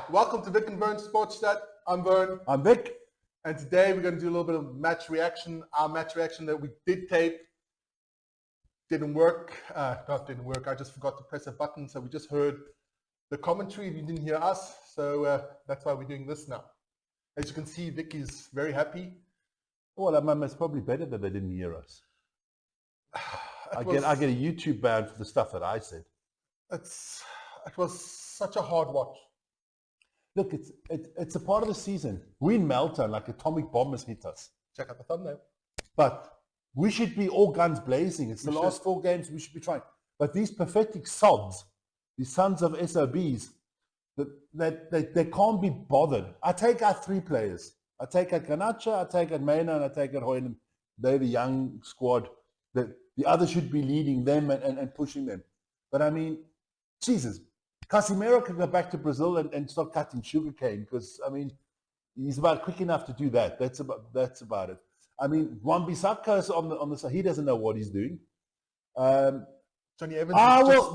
welcome to Vic and Vern's Sports Chat. I'm Vern. I'm Vic. And today we're going to do a little bit of match reaction. Our match reaction that we did tape didn't work. Didn't work. I just forgot to press a button. So we just heard the commentary. You didn't hear us. So that's why we're doing this now. As you can see, Vic is very happy. Well, it's probably better that they didn't hear us. I get a YouTube ban for the stuff that I said. It was such a hard watch. Look, it's a part of the season. We're in meltdown, like atomic bomb has hit us. Check out the thumbnail. But we should be all guns blazing. It's the last 4 games we should be trying. But these pathetic sods, these sons of SOBs, they can't be bothered. I take out 3 players. I take out Ganacha, I take out Mena, and I take out Hoyland. They're the young squad. The others should be leading them and pushing them. But I mean, Jesus, Casemiro can go back to Brazil and start cutting sugarcane because, I mean, he's about quick enough to do that. That's about it. I mean, Wan-Bissaka is on the side. He doesn't know what he's doing. Johnny Evans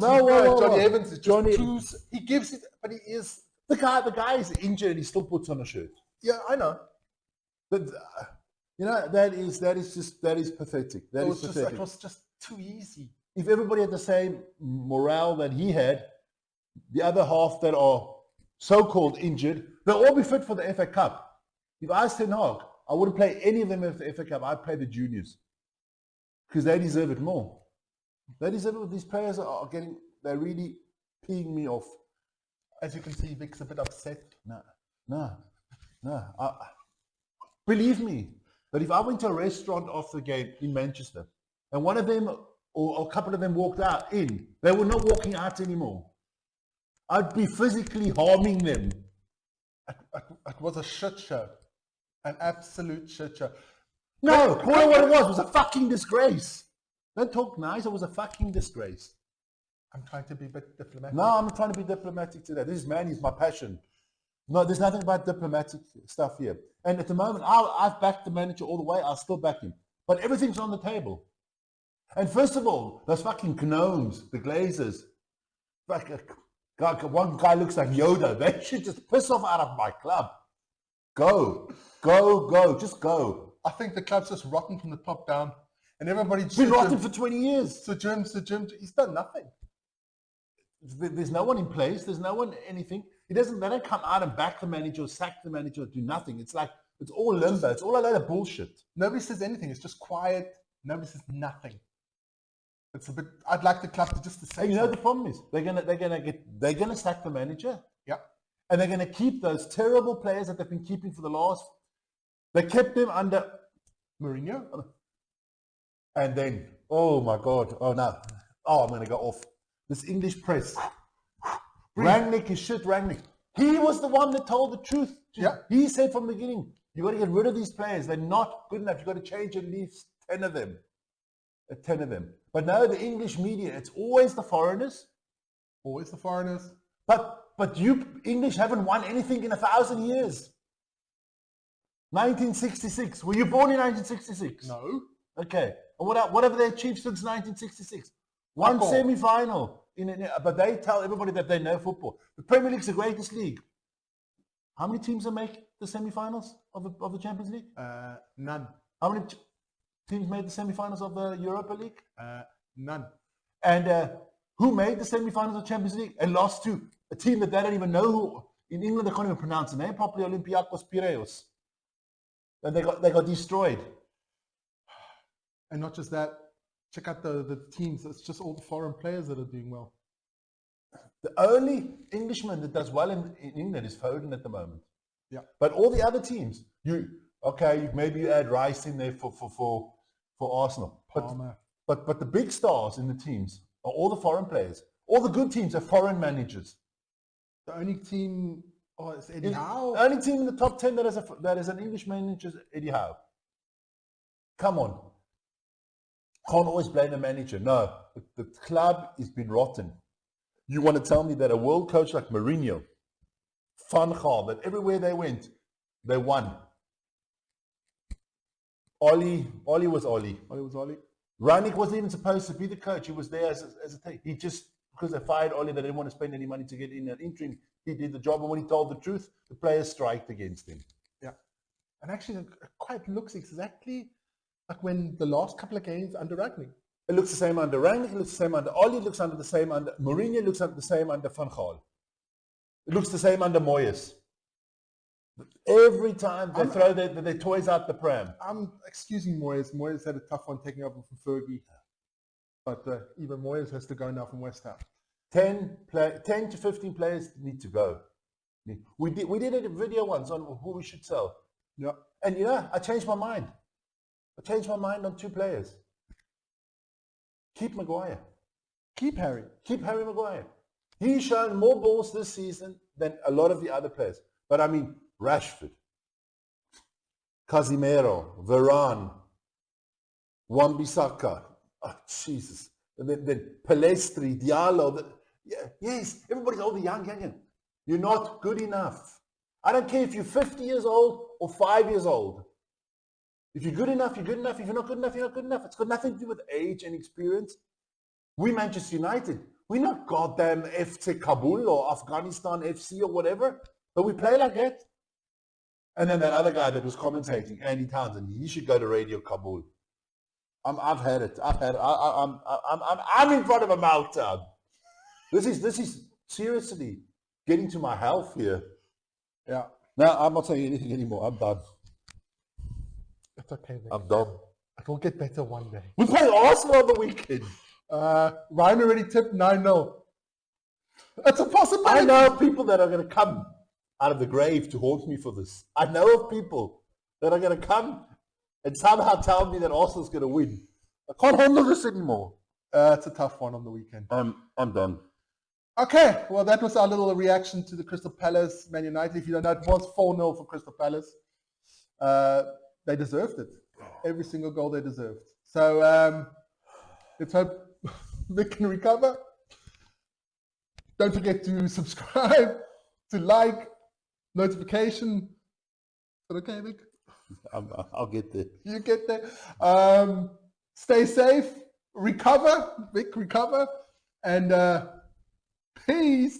Johnny Evans is just he gives it, but he is... The guy is injured and he still puts on a shirt. Yeah, I know. But, you know, that is pathetic. It was just too easy. If everybody had the same morale that he had, the other half that are so-called injured, they'll all be fit for the FA Cup. If I was Ten Hag, I wouldn't play any of them in the FA Cup. I'd play the juniors because they deserve it more. They deserve it. These players they're really peeing me off. As you can see, Vic's a bit upset. No. Believe me, that if I went to a restaurant after the game in Manchester and one of them or a couple of them walked out they were not walking out anymore. I'd be physically harming them. It was a shit show. An absolute shit show. No, call it what it was a fucking disgrace. Don't talk nice, it was a fucking disgrace. I'm trying to be a bit diplomatic. No, I'm trying to be diplomatic today. This man is my passion. No, there's nothing about diplomatic stuff here. And at the moment, I've backed the manager all the way. I'll still back him. But everything's on the table. And first of all, those fucking gnomes, the Glazers, one guy looks like Yoda. They should just piss off out of my club. Go, just go. I think the club's just rotten from the top down. And everybody's been rotten for 20 years. Sir Jim, he's done nothing. There's no one in place. There's no one anything. They don't come out and back the manager or sack the manager or do nothing. It's like, it's all limbo. It's all a load of bullshit. Nobody says anything. It's just quiet. Nobody says nothing. It's a bit, I'd like the club to say you know the problem is they're gonna sack the manager. Yeah. And they're gonna keep those terrible players that they've been keeping for the last, they kept them under Mourinho. And then, oh my God, oh no. Oh, I'm gonna go off. This English press. Rangnick is shit, Rangnick. He was the one that told the truth. Yeah. He said from the beginning, you got to get rid of these players. They're not good enough. You got to change at least 10 of them. 10 of them. But now the English media, it's always the foreigners. Always the foreigners. But you English haven't won anything in 1,000 years. 1966. Were you born in 1966? No. Okay. And what have they achieved since 1966? One semi-final. But they tell everybody that they know football. The Premier League's the greatest league. How many teams will make the semi-finals of the Champions League? None. How many teams made the semi-finals of the Europa League? None. And who made the semi-finals of Champions League and lost to a team that they don't even know who? In England, they can't even pronounce the name properly. Olympiacos Piraeus. And they got destroyed. And not just that. Check out the teams. It's just all the foreign players that are doing well. The only Englishman that does well in England is Foden at the moment. Yeah. But all the other teams, maybe you add Rice in there for Arsenal. But the big stars in the teams are all the foreign players. All the good teams are foreign managers. The only team is Eddie Howe. The only team in the top 10 that is an English manager is Eddie Howe. Come on. Can't always blame the manager. No, the club has been rotten. You want to tell me that a world coach like Mourinho, Van Gaal, that everywhere they went, they won. Oli was Oli. Rangnick wasn't even supposed to be the coach. He was there as a team. He just, because they fired Oli, they didn't want to spend any money to get in an interim. he did the job, and when he told the truth, the players striked against him. Yeah. And actually, it quite looks exactly like when the last couple of games under Ragnick. It looks the same under Rangnick, it looks the same under Ollie, it looks under the same under Mourinho, looks under the same under Van Gaal. It looks the same under Moyes. Every time they throw their toys out the pram. I'm excusing Moyes. Moyes had a tough one taking over from Fergie. But even Moyes has to go now from West Ham. 10 to 15 players need to go. We did a video once on who we should sell. Yeah. And I changed my mind. I changed my mind on 2 players. Keep Maguire. Keep Harry. Keep Harry Maguire. He's shown more balls this season than a lot of the other players. But I mean, Rashford, Casemiro, Varane, Wan-Bissaka. Oh, Jesus. And then Palestri, Diallo. Yes, everybody's all the young. You're not good enough. I don't care if you're 50 years old or 5 years old. If you're good enough, you're good enough. If you're not good enough, you're not good enough. It's got nothing to do with age and experience. We Manchester United. We're not goddamn FC Kabul or Afghanistan FC or whatever, but we play like that. And then that other guy that was commentating, Andy Townsend, he should go to Radio Kabul. I've had it. I'm in front of a meltdown. This is seriously getting to my health here. Yeah. No, I'm not saying anything anymore. I'm done. It's okay, Vic. I'm done. It will get better one day. We play Arsenal on the weekend. Ryan already tipped 9-0. That's a possibility. I know of people that are going to come out of the grave to haunt me for this. I know of people that are going to come and somehow tell me that Arsenal's going to win. I can't handle this anymore. It's a tough one on the weekend. I'm done. Okay, well, that was our little reaction to the Crystal Palace Man United. If you don't know, it was 4-0 for Crystal Palace. They deserved it. Every single goal they deserved. So let's hope Vic can recover. Don't forget to subscribe, to like, notification. Is that okay, Vic? I'll get there. You get there. Stay safe. Recover. Vic, recover. And peace.